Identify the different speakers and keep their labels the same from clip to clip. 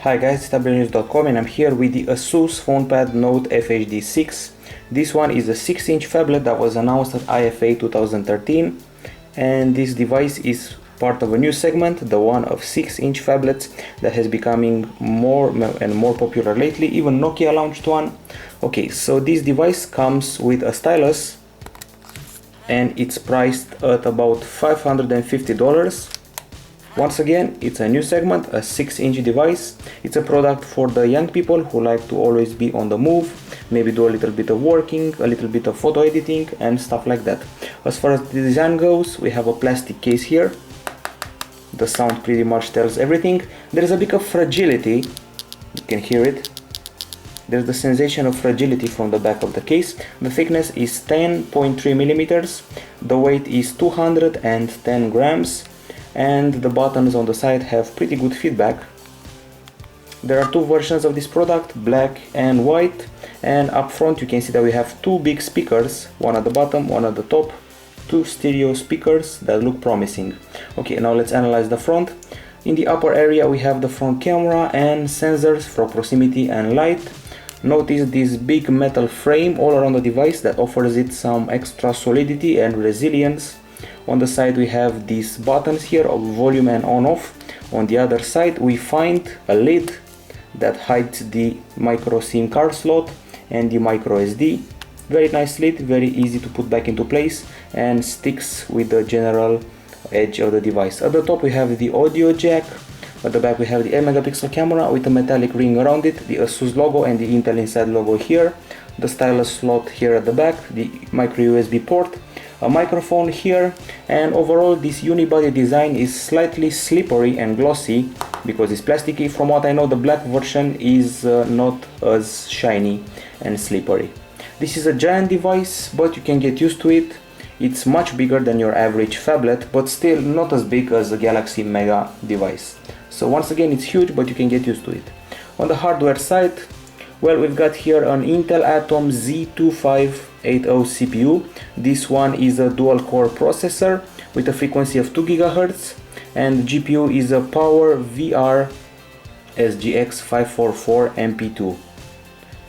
Speaker 1: Hi guys, it's Tablet-News.com and I'm here with the ASUS Fonepad Note FHD6. This one is a 6-inch phablet that was announced at IFA 2013, and this device is part of a new segment, the one of 6-inch phablets that has becoming more and more popular lately. Even Nokia launched one. Okay, so this device comes with a stylus and it's priced at about $550. Once again, it's a new segment, a 6-inch device. It's a product for the young people who like to always be on the move, maybe do a little bit of working, a little bit of photo editing and stuff like that. As far as the design goes, we have a plastic case here. The sound pretty much tells everything. There is a bit of fragility, you can hear it. There's the sensation of fragility from the back of the case. The thickness is 10.3 millimeters. The weight is 210 grams. And the buttons on the side have pretty good feedback. There are two versions of this product, black and white, and up front you can see that we have two big speakers, one at the bottom, one at the top, two stereo speakers that look promising. Okay, now let's analyze the front. In the upper area we have the front camera and sensors for proximity and light. Notice this big metal frame all around the device that offers it some extra solidity and resilience. On the side we have these buttons here of volume and on-off. On the other side we find a lid that hides the micro SIM card slot and the microSD. Very nice lid, very easy to put back into place and sticks with the general edge of the device. At the top we have the audio jack. At the back we have the 8 megapixel camera with a metallic ring around it, the ASUS logo and the Intel Inside logo here, the stylus slot here at the back, the micro USB port, a microphone here, and overall this unibody design is slightly slippery and glossy because it's plasticky. From what I know, the black version is not as shiny and slippery. This is a giant device, but you can get used to it. It's much bigger than your average phablet, but still not as big as a Galaxy Mega device. So once again, it's huge, but you can get used to it. On the hardware side, well, we've got here an Intel Atom Z2580 CPU. This one is a dual-core processor with a frequency of 2 GHz, and the GPU is a Power VR SGX 544 MP2.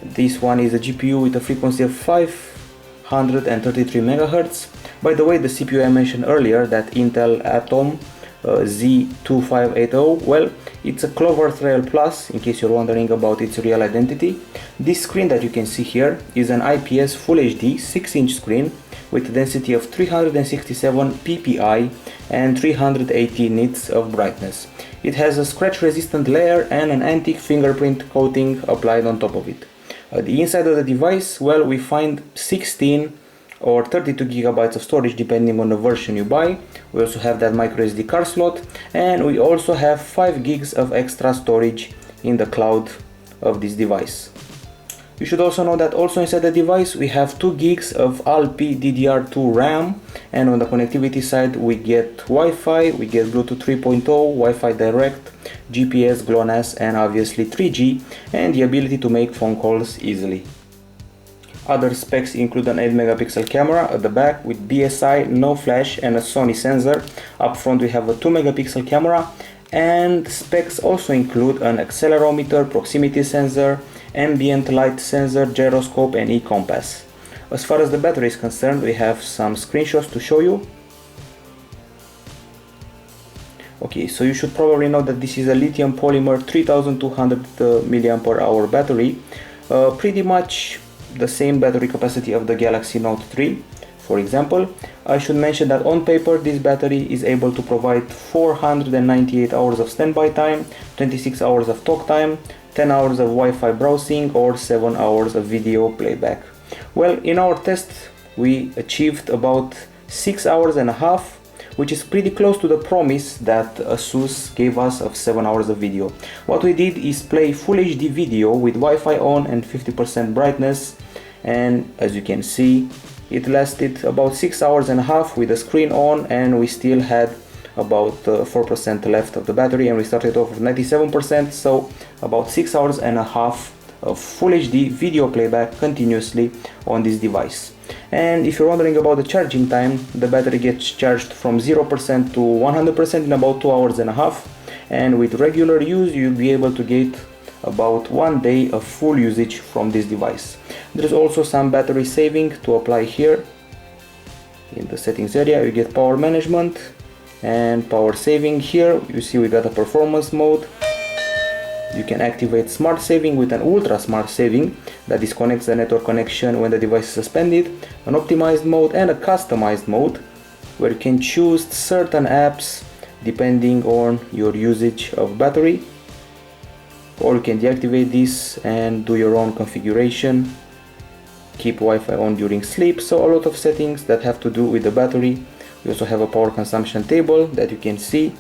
Speaker 1: This one is a GPU with a frequency of 533 MHz. By the way, the CPU I mentioned earlier, that Intel Atom Z2580, well, it's a Clover Trail Plus, in case you're wondering about its real identity. This screen that you can see here is an IPS Full HD 6-inch screen with a density of 367 ppi and 380 nits of brightness. It has a scratch resistant layer and an antique fingerprint coating applied on top of it. At the inside of the device, well, we find 16 or 32 gigabytes of storage depending on the version you buy. We also have that microSD card slot, and we also have 5 gigs of extra storage in the cloud of this device. You should also know that also inside the device we have 2 gigs of Alpi DDR2 RAM, and on the connectivity side we get Wi-Fi, we get Bluetooth 3.0, Wi-Fi Direct, GPS, GLONASS and obviously 3G, and the ability to make phone calls easily. Other specs include an 8 megapixel camera at the back with BSI, no flash and a Sony sensor. Up front we have a 2 megapixel camera, and specs also include an accelerometer, proximity sensor, ambient light sensor, gyroscope and e-compass. As far as the battery is concerned, we have some screenshots to show you. Okay, so you should probably know that this is a lithium polymer 3200 mAh battery, pretty much the same battery capacity of the Galaxy Note 3, for example. I should mention that on paper this battery is able to provide 498 hours of standby time, 26 hours of talk time, 10 hours of Wi-Fi browsing or 7 hours of video playback. Well, in our test we achieved about 6 hours and a half, which is pretty close to the promise that ASUS gave us of 7 hours of video. What we did is play Full HD video with Wi-Fi on and 50% brightness, and as you can see it lasted about 6 hours and a half with the screen on, and we still had about 4% left of the battery, and we started off with 97%, so about 6 hours and a half of Full HD video playback continuously on this device. And if you're wondering about the charging time, the battery gets charged from 0% to 100% in about 2 hours and a half, and with regular use you'll be able to get about 1 day of full usage from this device. There's also some battery saving to apply here. In the settings area you get power management and power saving. Here you see we got a performance mode. You can activate smart saving with an ultra smart saving that disconnects the network connection when the device is suspended, an optimized mode and a customized mode where you can choose certain apps depending on your usage of battery, or you can deactivate this and do your own configuration, keep Wi-Fi on during sleep. So a lot of settings that have to do with the battery. We also have a power consumption table that you can see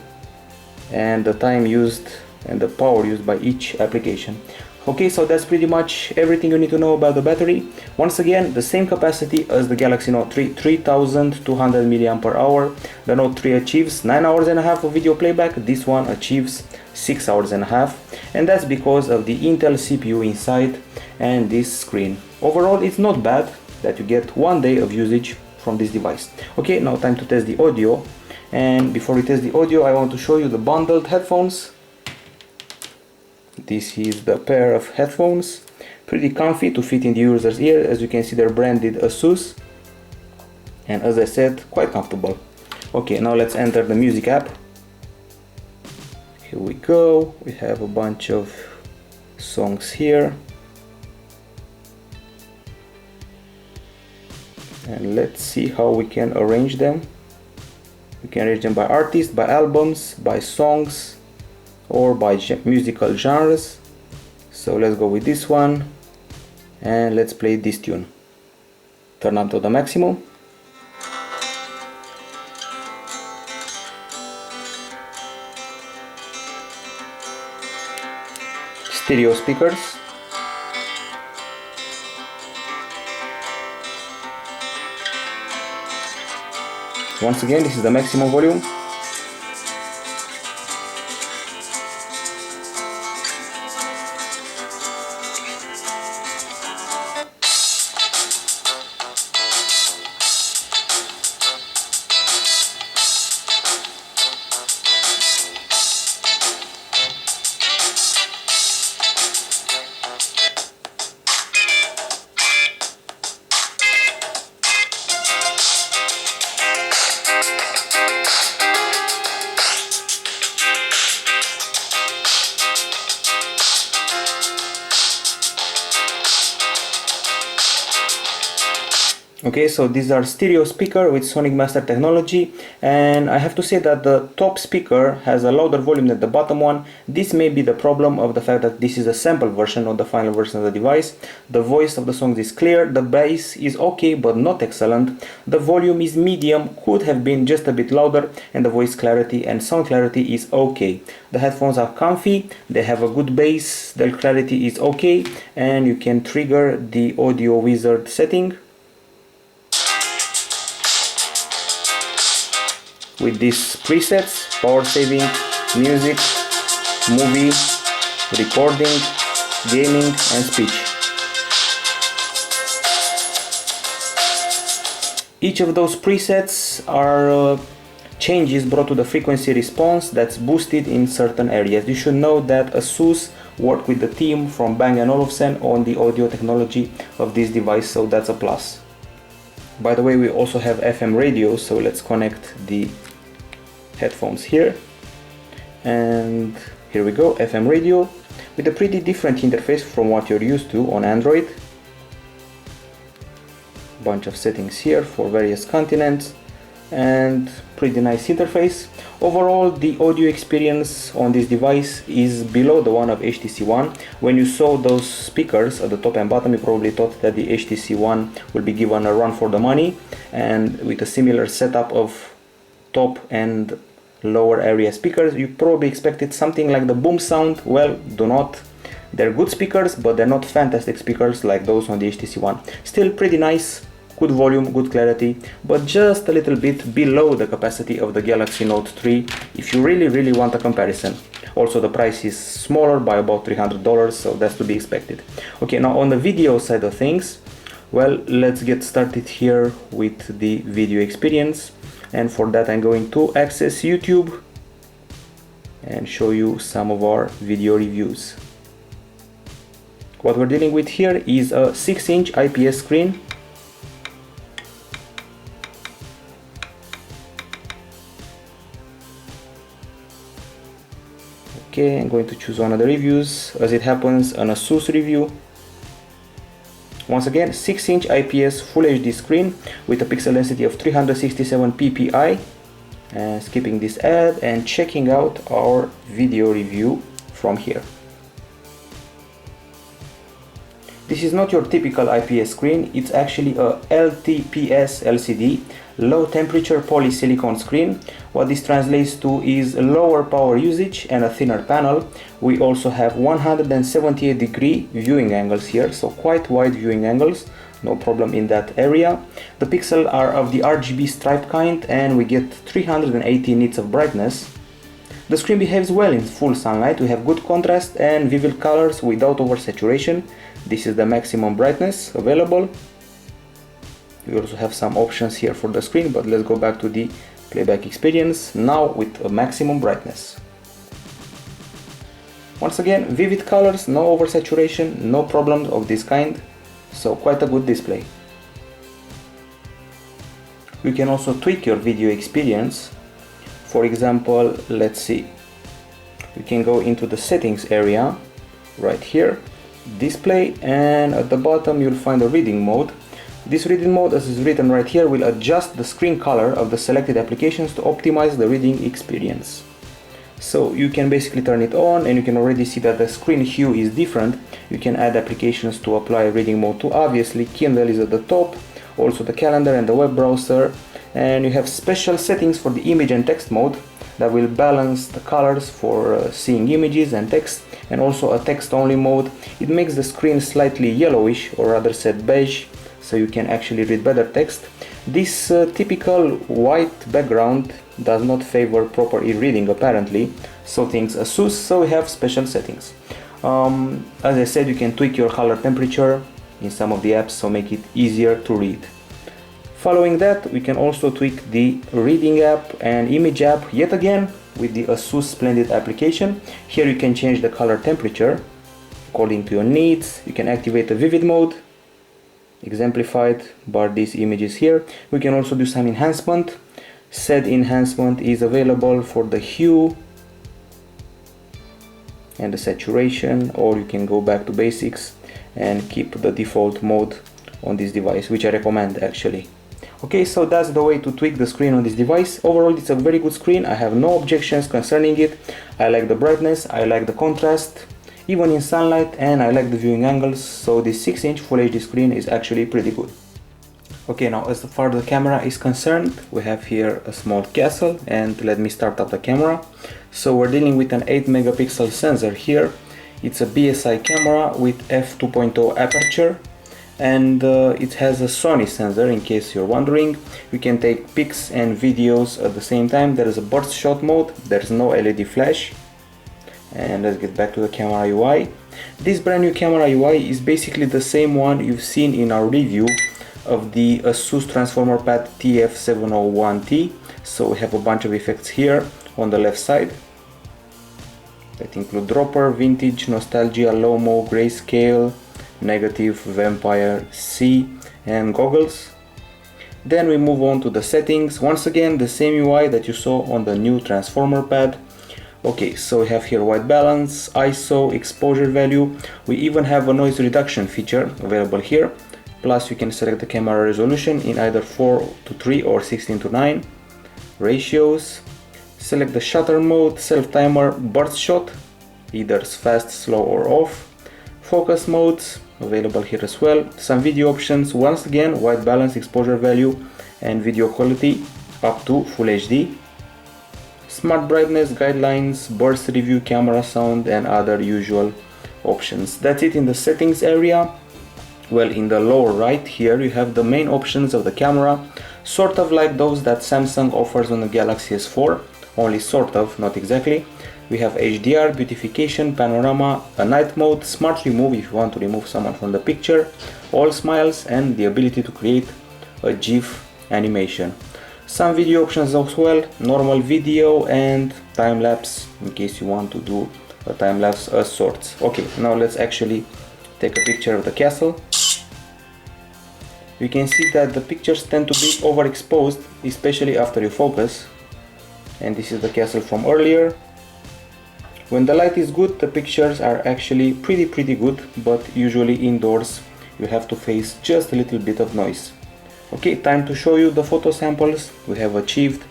Speaker 1: and the time used and the power used by each application. Okay, so that's pretty much everything you need to know about the battery. Once again, the same capacity as the Galaxy Note 3, 3200 mAh. The Note 3 achieves 9 hours and a half of video playback. This one achieves 6 hours and a half, and that's because of the Intel CPU inside and this screen. Overall, it's not bad that you get 1 day of usage from this device. Okay, now time to test the audio. And before we test the audio, I want to show you the bundled headphones. This is the pair of headphones, pretty comfy to fit in the user's ear. As you can see, they're branded ASUS, and as I said, quite comfortable. Okay, now let's enter the music app. Here we go. We have a bunch of songs here, and let's see how we can arrange them. We can arrange them by artist, by albums, by songs, or by musical genres. So let's go with this one and let's play this tune. Turn up to the maximum. Stereo speakers. Once again, this is the maximum volume. Okay, so these are stereo speaker with Sonic Master technology, and I have to say that the top speaker has a louder volume than the bottom one. This may be the problem of the fact that this is a sample version, not the final version of the device. The voice of the songs is clear, the bass is okay but not excellent, the volume is medium, could have been just a bit louder, and the voice clarity and sound clarity is okay. The headphones are comfy, they have a good bass, their clarity is okay, and you can trigger the audio wizard setting with these presets: power saving, music, movie, recording, gaming and speech. Each of those presets are changes brought to the frequency response that's boosted in certain areas. You should know that ASUS worked with the team from Bang & Olufsen on the audio technology of this device, so that's a plus. By the way, we also have FM radio, so let's connect the headphones here, and here we go. FM radio with a pretty different interface from what you're used to on Android. Bunch of settings here for various continents and pretty nice interface. Overall, the audio experience on this device is below the one of HTC One. When you saw those speakers at the top and bottom, you probably thought that the HTC One will be given a run for the money, and with a similar setup of top and lower area speakers, you probably expected something like the boom sound. Well, do not. They're good speakers, but they're not fantastic speakers like those on the HTC One. Still pretty nice, good volume, good clarity, but just a little bit below the capacity of the Galaxy Note 3 if you really want a comparison. Also, the price is smaller by about $300, so that's to be expected. Okay, now on the video side of things, well, let's get started here with the video experience. And for that I'm going to access YouTube. and show you some of our video reviews. What we're dealing with here is a 6-inch IPS screen. Okay, I'm going to choose one of the reviews. As it happens, an ASUS review. Once again, 6-inch IPS Full HD screen with a pixel density of 367 ppi. And skipping this ad and checking out our video review from here. This is not your typical IPS screen, it's actually a LTPS LCD, low temperature polysilicon screen. What this translates to is lower power usage and a thinner panel. We also have 178-degree viewing angles here, so quite wide viewing angles, no problem in that area. The pixels are of the RGB stripe kind and we get 380 nits of brightness. The screen behaves well in full sunlight. We have good contrast and vivid colors without oversaturation. This is the maximum brightness available. We also have some options here for the screen, but let's go back to the playback experience now with a maximum brightness. Once again, vivid colors, no oversaturation, no problems of this kind, so quite a good display. You can also tweak your video experience. For example, let's see, we can go into the settings area right here, display, and at the bottom you'll find a reading mode. This reading mode, as is written right here, will adjust the screen color of the selected applications to optimize the reading experience. So you can basically turn it on and you can already see that the screen hue is different. You can add applications to apply reading mode to. Obviously Kindle is at the top, also the calendar and the web browser, and you have special settings for the image and text mode that will balance the colors for seeing images and text, and also a text only mode. It makes the screen slightly yellowish, or rather said beige, so you can actually read better text. This typical white background does not favor proper e-reading apparently, so thanks ASUS, so we have special settings. As I said, you can tweak your color temperature in some of the apps, so make it easier to read. Following that, we can also tweak the reading app and image app yet again with the ASUS Splendid application. Here you can change the color temperature according to your needs. You can activate the vivid mode, exemplified by these images here. We can also do some enhancement. Said enhancement is available for the hue and the saturation, or you can go back to basics and keep the default mode on this device, which I recommend actually. Okay, so that's the way to tweak the screen on this device. Overall, it's a very good screen. I have no objections concerning it. I like the brightness, I like the contrast, even in sunlight, and I like the viewing angles, so this 6-inch Full HD screen is actually pretty good. Okay, now as far as the camera is concerned, we have here a small castle, and let me start up the camera. So we're dealing with an 8 megapixel sensor here. It's a BSI camera with f2.0 aperture, and it has a Sony sensor, in case you're wondering. We can take pics and videos at the same time. There is a burst shot mode, there's no LED flash. And let's get back to the camera UI. This brand new camera UI is basically the same one you've seen in our review of the ASUS Transformer Pad TF701T. So we have a bunch of effects here on the left side that include dropper, vintage, nostalgia, low-mo, grayscale, negative, vampire, C, and goggles. Then we move on to the settings. Once again, the same UI that you saw on the new Transformer Pad. Okay, so we have here white balance, ISO, exposure value. We even have a noise reduction feature available here. Plus you can select the camera resolution in either 4:3 or 16:9. Ratios. Select the shutter mode, self-timer, burst shot, either fast, slow or off. Focus modes available here as well. Some video options, once again white balance, exposure value, and video quality up to Full HD. Smart brightness, guidelines, burst review, camera sound, and other usual options. That's it in the settings area. Well, in the lower right here you have the main options of the camera, sort of like those that Samsung offers on the Galaxy S4, only sort of, not exactly. We have HDR, beautification, panorama, a night mode, smart remove if you want to remove someone from the picture, all smiles, and the ability to create a GIF animation. Some video options as well, normal video and time-lapse in case you want to do a time-lapse of sorts. Okay, now let's actually take a picture of the castle. You can see that the pictures tend to be overexposed, especially after you focus. And this is the castle from earlier. When the light is good, the pictures are actually pretty good, but usually indoors you have to face just a little bit of noise. Okay, time to show you the photo samples we have achieved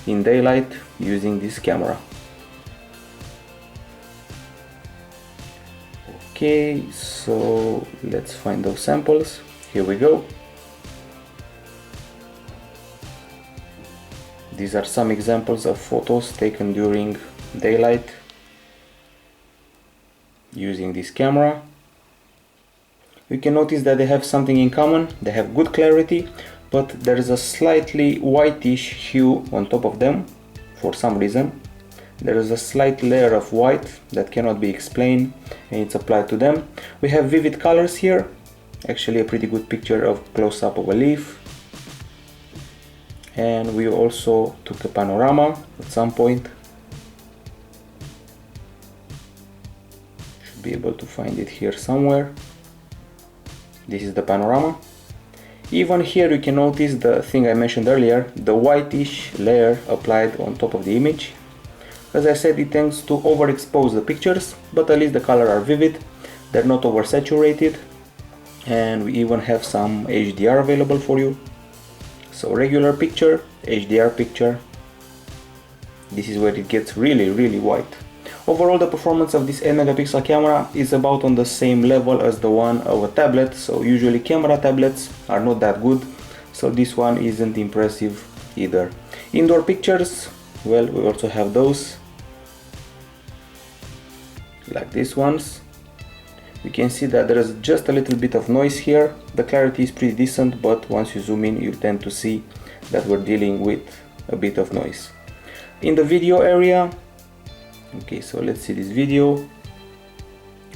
Speaker 1: in daylight using this camera. Okay, so let's find those samples. Here we go. These are some examples of photos taken during daylight using this camera. You can notice that they have something in common. They have good clarity, but there is a slightly whitish hue on top of them for some reason. There is a slight layer of white that cannot be explained, and it's applied to them. We have vivid colors here. Actually a pretty good picture of close-up of a leaf. And we also took a panorama at some point. Should be able to find it here somewhere. This is the panorama. Even here you can notice the thing I mentioned earlier, the whitish layer applied on top of the image. As I said, it tends to overexpose the pictures, but at least the colors are vivid, they're not oversaturated, and we even have some HDR available for you. So regular picture, HDR picture. This is where it gets really white. Overall, the performance of this 8 megapixel camera is about on the same level as the one of a tablet, so usually camera tablets are not that good, so this one isn't impressive either. Indoor pictures, well, we also have those, like these ones. You can see that there is just a little bit of noise here. The clarity is pretty decent, but once you zoom in you tend to see that we're dealing with a bit of noise. In the video area, okay, so let's see this video.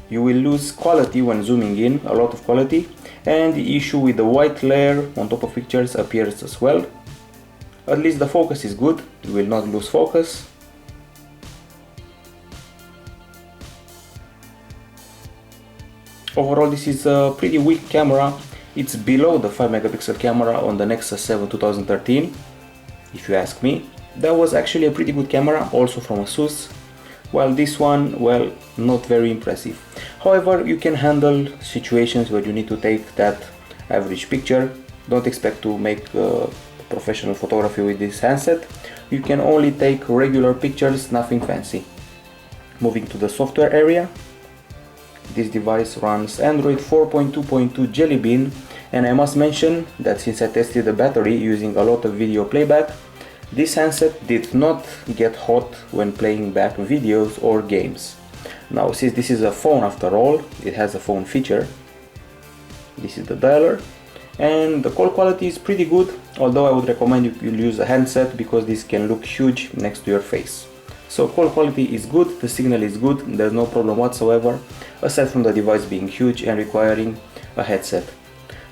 Speaker 1: You will lose quality when zooming in, a lot of quality, and the issue with the white layer on top of pictures appears as well. At least the focus is good, you will not lose focus. Overall, this is a pretty weak camera. It's below the 5 megapixel camera on the Nexus 7 2013, if you ask me. That was actually a pretty good camera, also from ASUS, while this one, well, not very impressive. However, you can handle situations where you need to take that average picture. Don't expect to make professional photography with this handset. You can only take regular pictures, nothing fancy. Moving to the software area. This device runs Android 4.2.2 Jelly Bean, and I must mention that since I tested the battery using a lot of video playback, this handset did not get hot when playing back videos or games. Now, since this is a phone after all, it has a phone feature. This is the dialer, and the call quality is pretty good, although I would recommend you use a handset because this can look huge next to your face. So call quality is good, the signal is good, there's no problem whatsoever, aside from the device being huge and requiring a headset.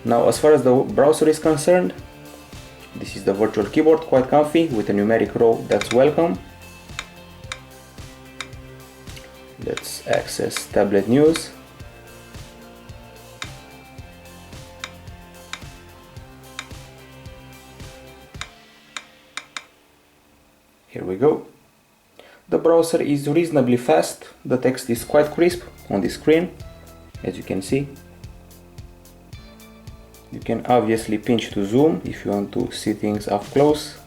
Speaker 1: Now, as far as the browser is concerned, this is the virtual keyboard, quite comfy, with a numeric row that's welcome. Let's access Tablet News. Here we go. The browser is reasonably fast, the text is quite crisp on the screen, as you can see. You can obviously pinch to zoom if you want to see things up close.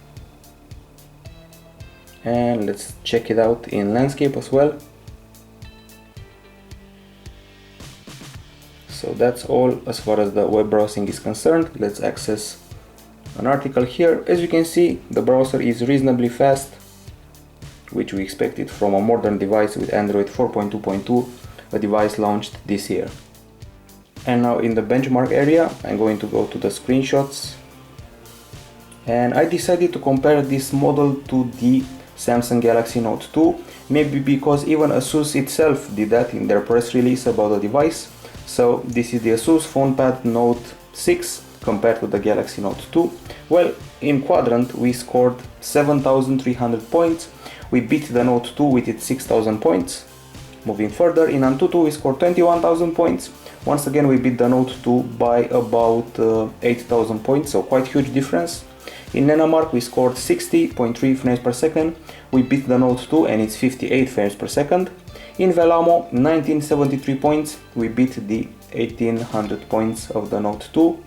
Speaker 1: And let's check it out in landscape as well. So that's all as far as the web browsing is concerned. Let's access an article here. As you can see, the browser is reasonably fast, which we expected from a modern device with Android 4.2.2, a device launched this year. And now in the benchmark area, I'm going to go to the screenshots, and I decided to compare this model to the Samsung Galaxy Note 2, maybe because even ASUS itself did that in their press release about the device. So this is the ASUS Fonepad Note 6 compared to the Galaxy Note 2. Well, in quadrant we scored 7,300 points, we beat the Note 2 with its 6000 points. Moving further, in Antutu we scored 21,000 points. Once again we beat the Note 2 by about 8,000 points, so quite huge difference. In Nenamark we scored 60.3 frames per second. We beat the Note 2 and it's 58 frames per second. In Velamo, 1973 points. We beat the 1800 points of the Note 2.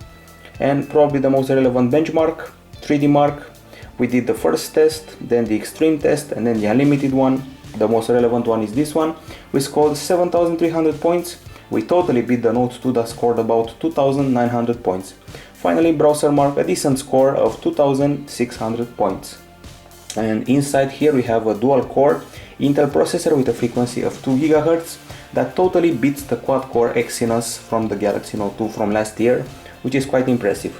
Speaker 1: And probably the most relevant benchmark, 3D Mark. We did the first test, then the extreme test, and then the unlimited one. The most relevant one is this one. We scored 7,300 points. We totally beat the Note 2 that scored about 2,900 points. Finally, Browser Mark, a decent score of 2,600 points. And inside here we have a dual-core Intel processor with a frequency of 2 GHz that totally beats the quad-core Exynos from the Galaxy Note 2 from last year, which is quite impressive.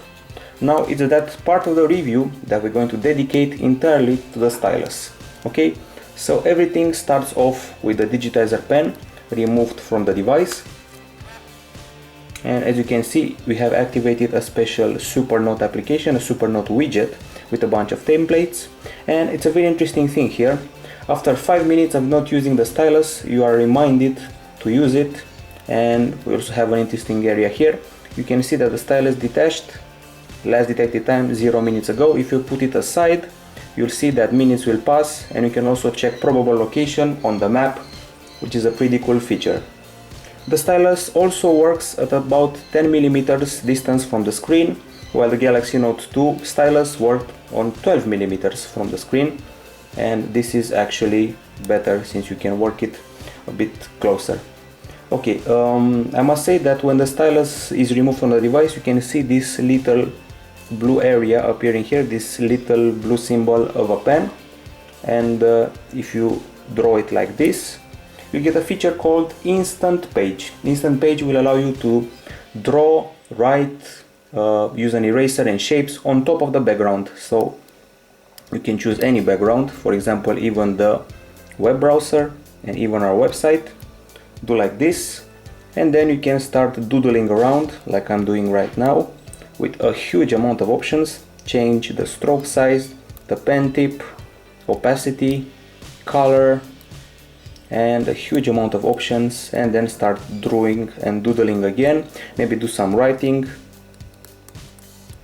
Speaker 1: Now it's that part of the review that we're going to dedicate entirely to the stylus. Okay, so everything starts off with the digitizer pen removed from the device. And as you can see, we have activated a special SuperNote application, a SuperNote widget with a bunch of templates. And it's a very interesting thing here. After 5 minutes of not using the stylus, you are reminded to use it. And we also have an interesting area here. You can see that the stylus detached, last detected time 0 minutes ago. If you put it aside, you'll see that minutes will pass, and you can also check probable location on the map, which is a pretty cool feature. The stylus also works at about 10 mm distance from the screen, while the Galaxy Note 2 stylus worked on 12 mm from the screen, and this is actually better since you can work it a bit closer. Okay, I must say that when the stylus is removed from the device, you can see this little blue area appearing here, this little blue symbol of a pen, and if you draw it like this, you get a feature called Instant Page. Instant Page will allow you to draw, write, use an eraser and shapes on top of the background. So you can choose any background, for example even the web browser and even our website. Do like this, and then you can start doodling around like I'm doing right now with a huge amount of options. Change the stroke size, the pen tip, opacity, color, and a huge amount of options, and then start drawing and doodling again. Maybe do some writing,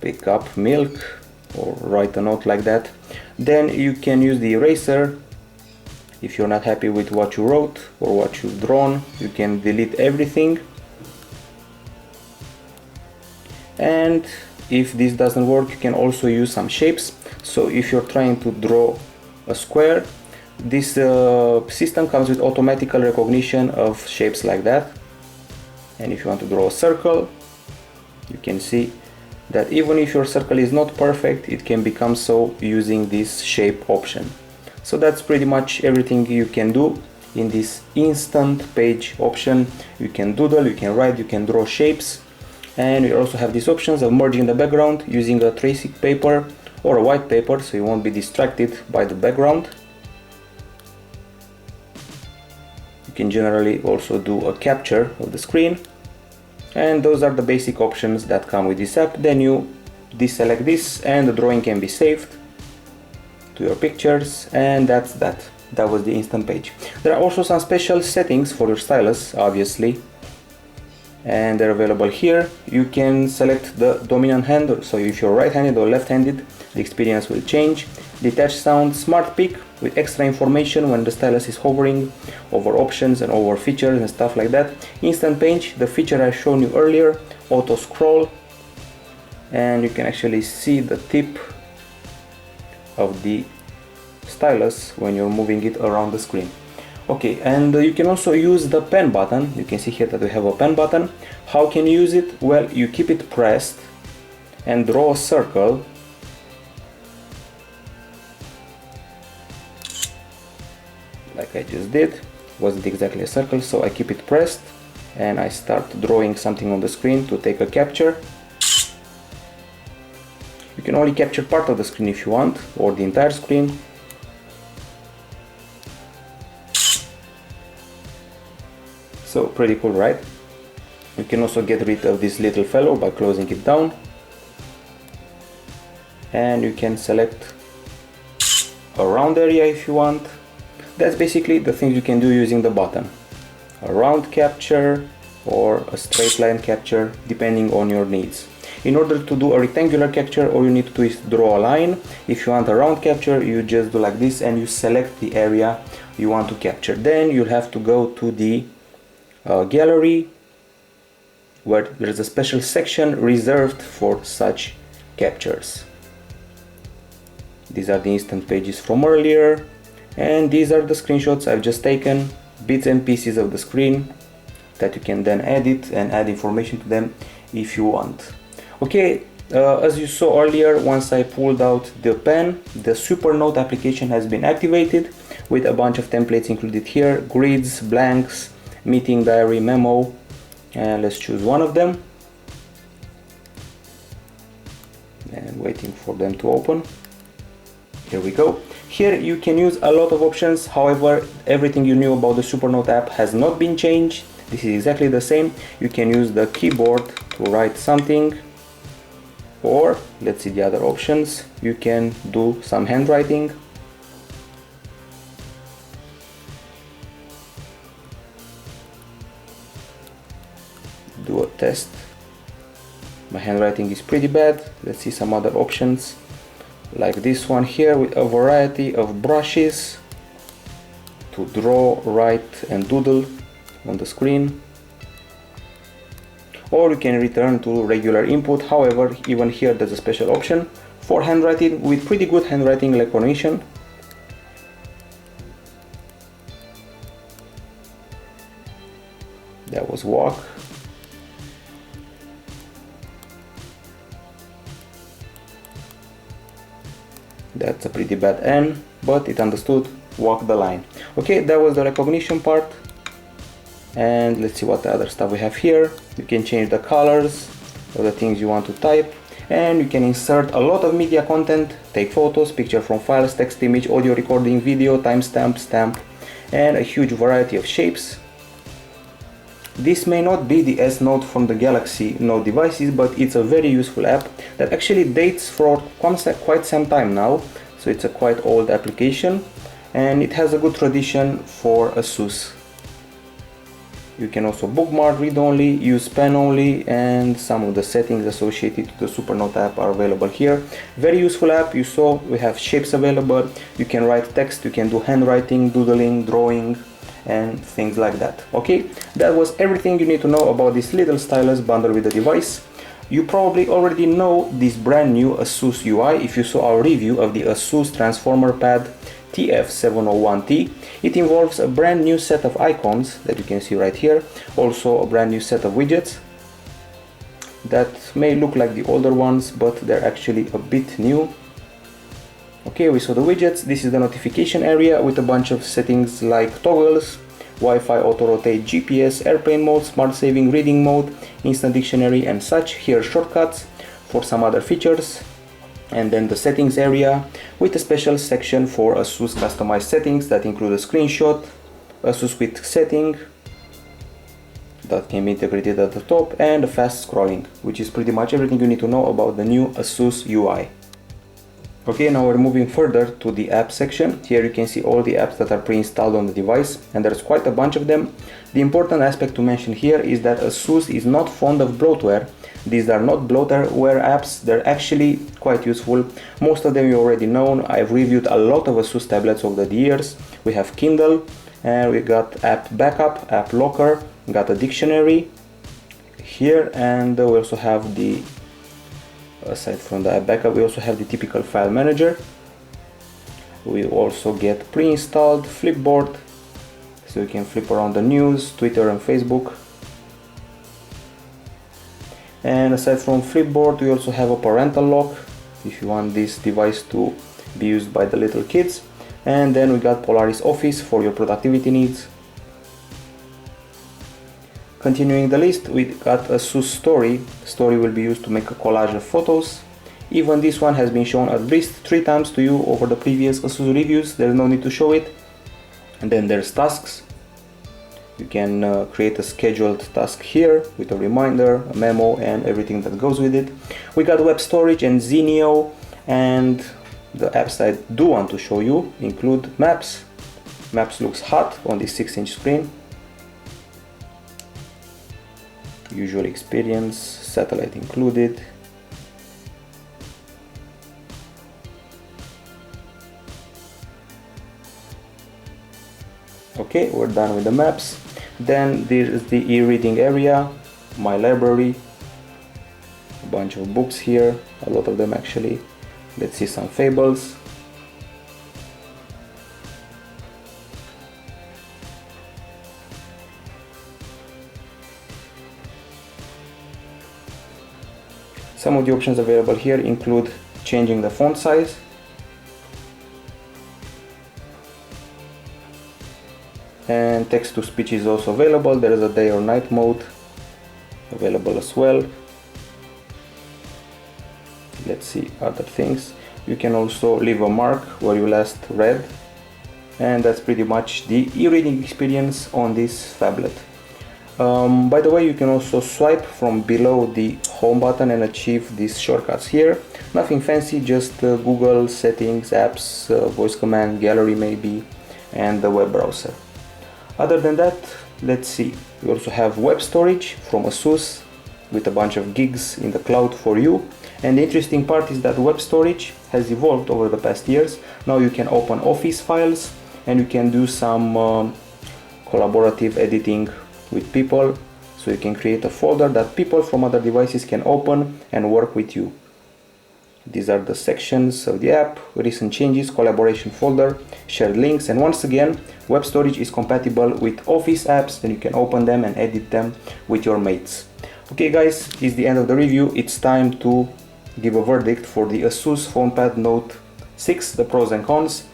Speaker 1: pick up milk, or write a note like that. Then you can use the eraser. If you're not happy with what you wrote or what you've drawn, you can delete everything. And if this doesn't work, you can also use some shapes. So if you're trying to draw a square, this system comes with automatical recognition of shapes like that. And if you want to draw a circle, you can see that even if your circle is not perfect, it can become so using this shape option. So that's pretty much everything you can do in this Instant Page option. You can doodle, you can write, you can draw shapes, and you also have these options of merging the background using a tracing paper or a white paper, so you won't be distracted by the background. You can generally also do a capture of the screen, and those are the basic options that come with this app. Then you deselect this and the drawing can be saved to your pictures, and that's that. That was the Instant Page. There are also some special settings for your stylus, obviously, and they're available here. You can select the dominant hand, so if you're right-handed or left-handed, the experience will change. Detach sound, smart pick with extra information when the stylus is hovering over options and over features and stuff like that. Instant Page, the feature I've shown you earlier, auto scroll, and you can actually see the tip of the stylus when you're moving it around the screen. Okay, and you can also use the pen button. You can see here that we have a pen button. How can you use it? Well, you keep it pressed and draw a circle. Like I just did. Wasn't exactly a circle, so I keep it pressed and I start drawing something on the screen to take a capture. You can only capture part of the screen if you want, or the entire screen. So pretty cool, right? You can also get rid of this little fellow by closing it down. And you can select a round area if you want, That's basically the things you can do using the button. A round capture or a straight line capture, depending on your needs. In order to do a rectangular capture, all you need to do is draw a line. If you want a round capture, you just do like this and you select the area you want to capture. Then you'll have to go to the gallery, where there's a special section reserved for such captures. These are the instant pages from earlier, and these are the screenshots I've just taken, bits and pieces of the screen that you can then edit and add information to them if you want. Okay, as you saw earlier, once I pulled out the pen, the SuperNote application has been activated with a bunch of templates included here: grids, blanks, meeting diary, memo, and let's choose one of them. And waiting for them to open. Here we go. Here you can use a lot of options, however, everything you knew about the SuperNote app has not been changed. This is exactly the same. You can use the keyboard to write something, or let's see the other options. You can do some handwriting. Do a test. My handwriting is pretty bad. Let's see some other options, like this one here with a variety of brushes to draw, write and doodle on the screen. Or you can return to regular input. However, even here there's a special option for handwriting with pretty good handwriting recognition. That was walk. That's a pretty bad N, but it understood walk the line. Okay, that was the recognition part. And let's see what the other stuff we have here. You can change the colors of the things you want to type, and you can insert a lot of media content, take photos, picture from files, text, image, audio recording, video, timestamp, stamp, and a huge variety of shapes. This may not be the S Note from the Galaxy Note devices, but it's a very useful app that actually dates for quite some time now, so it's a quite old application, and it has a good tradition for ASUS. You can also bookmark, read only, use pen only, and some of the settings associated to the SuperNote app are available here. Very useful app. You saw we have shapes available. You can write text, you can do handwriting, doodling, drawing, and things like that. Okay, that was everything you need to know about this little stylus bundled with the device. You probably already know this brand new ASUS UI if you saw our review of the ASUS Transformer Pad TF701T. It involves a brand new set of icons that you can see right here, also a brand new set of widgets that may look like the older ones, but they're actually a bit new. Okay, we saw the widgets. This is the notification area with a bunch of settings like toggles, Wi-Fi, auto rotate, GPS, airplane mode, smart saving, reading mode, instant dictionary and such. Here shortcuts for some other features. And then the settings area with a special section for ASUS customized settings that include a screenshot, ASUS quick setting that can be integrated at the top, and a fast scrolling, which is pretty much everything you need to know about the new ASUS UI. Okay, now we're moving further to the app section. Here you can see all the apps that are pre-installed on the device, and there's quite a bunch of them. The important aspect to mention here is that ASUS is not fond of bloatware. These are not bloatware apps, they're actually quite useful. Most of them you already know. I've reviewed a lot of ASUS tablets over the years. We have Kindle, and we got app backup, app locker, got a dictionary here, and we also have the, aside from the app backup, we also have the typical file manager. We also get pre-installed Flipboard, so you can flip around the news, Twitter and Facebook. And aside from Flipboard, we also have a parental lock if you want this device to be used by the little kids. And then we got Polaris Office for your productivity needs. Continuing the list, we got ASUS Story. Story will be used to make a collage of photos. Even this one has been shown at least 3 times to you over the previous ASUS reviews. There's no need to show it. And then there's tasks. You can create a scheduled task here with a reminder, a memo, and everything that goes with it. We got web storage and Zenio, and the apps I do want to show you include Maps. Maps looks hot on this 6-inch screen. Usual experience, satellite included. Okay, we're done with the maps. Then there's the e-reading area, my library, a bunch of books here, a lot of them actually. Let's see some fables. Some of the options available here include changing the font size, and text to speech is also available. There is a day or night mode available as well. Let's see other things. You can also leave a mark where you last read, and that's pretty much the e-reading experience on this phablet. By the way, you can also swipe from below the home button and achieve these shortcuts here. Nothing fancy, just Google, settings, apps, voice command, gallery maybe, and the web browser. Other than that, let's see. We also have web storage from ASUS with a bunch of gigs in the cloud for you. And the interesting part is that web storage has evolved over the past years. Now you can open Office files and you can do some collaborative editing with people. So you can create a folder that people from other devices can open and work with you. These are the sections of the app: recent changes, collaboration folder, shared links, and once again, web storage is compatible with Office apps and you can open them and edit them with your mates. Okay guys, it's the end of the review. It's time to give a verdict for the ASUS Fonepad Note 6, the pros and cons.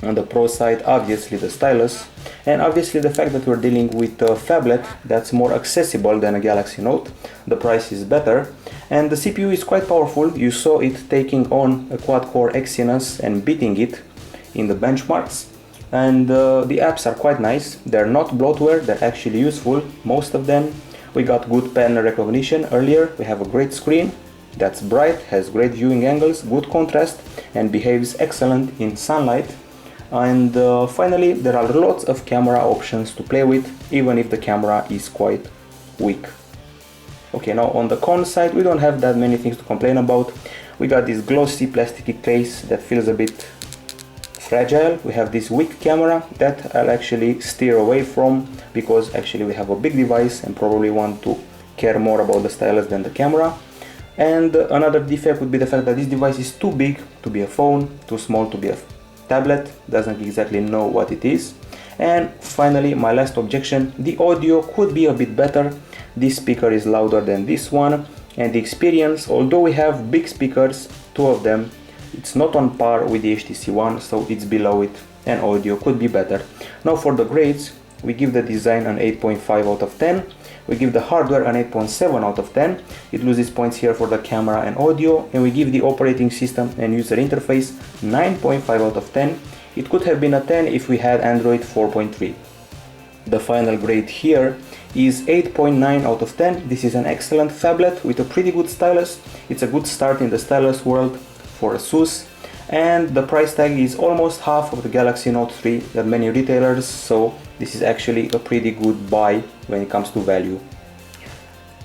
Speaker 1: On the pro side, obviously the stylus, and obviously the fact that we're dealing with a phablet that's more accessible than a Galaxy Note. The price is better, and the CPU is quite powerful. You saw it taking on a quad-core Exynos and beating it in the benchmarks. And the apps are quite nice. They're not bloatware, they're actually useful, most of them. We got good pen recognition earlier. We have a great screen that's bright, has great viewing angles, good contrast, and behaves excellent in sunlight. And finally, there are lots of camera options to play with, even if the camera is quite weak. Okay, now on the con side, we don't have that many things to complain about. We got this glossy plasticky case that feels a bit fragile. We have this weak camera that I'll actually steer away from, because actually we have a big device and probably want to care more about the stylus than the camera. And another defect would be the fact that this device is too big to be a phone, too small to be a tablet, doesn't exactly know what it is. And finally, my last objection, the audio could be a bit better. This speaker is louder than this one, and the experience, although we have big speakers, two of them, it's not on par with the HTC One, so it's below it, and audio could be better. Now for the grades, we give the design an 8.5 out of 10. We give the hardware an 8.7 out of 10. It loses points here for the camera and audio, and we give the operating system and user interface 9.5 out of 10. It could have been a 10 if we had Android 4.3. The final grade here is 8.9 out of 10. This is an excellent phablet with a pretty good stylus. It's a good start in the stylus world for ASUS, and the price tag is almost half of the Galaxy Note 3 at many retailers, so this is actually a pretty good buy when it comes to value.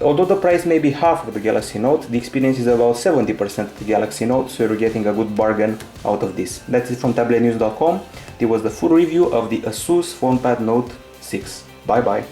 Speaker 1: Although the price may be half of the Galaxy Note, the experience is about 70% of the Galaxy Note, so you're getting a good bargain out of this. That's it from Tablet-News.com. This was the full review of the ASUS Fonepad Note 6. Bye bye.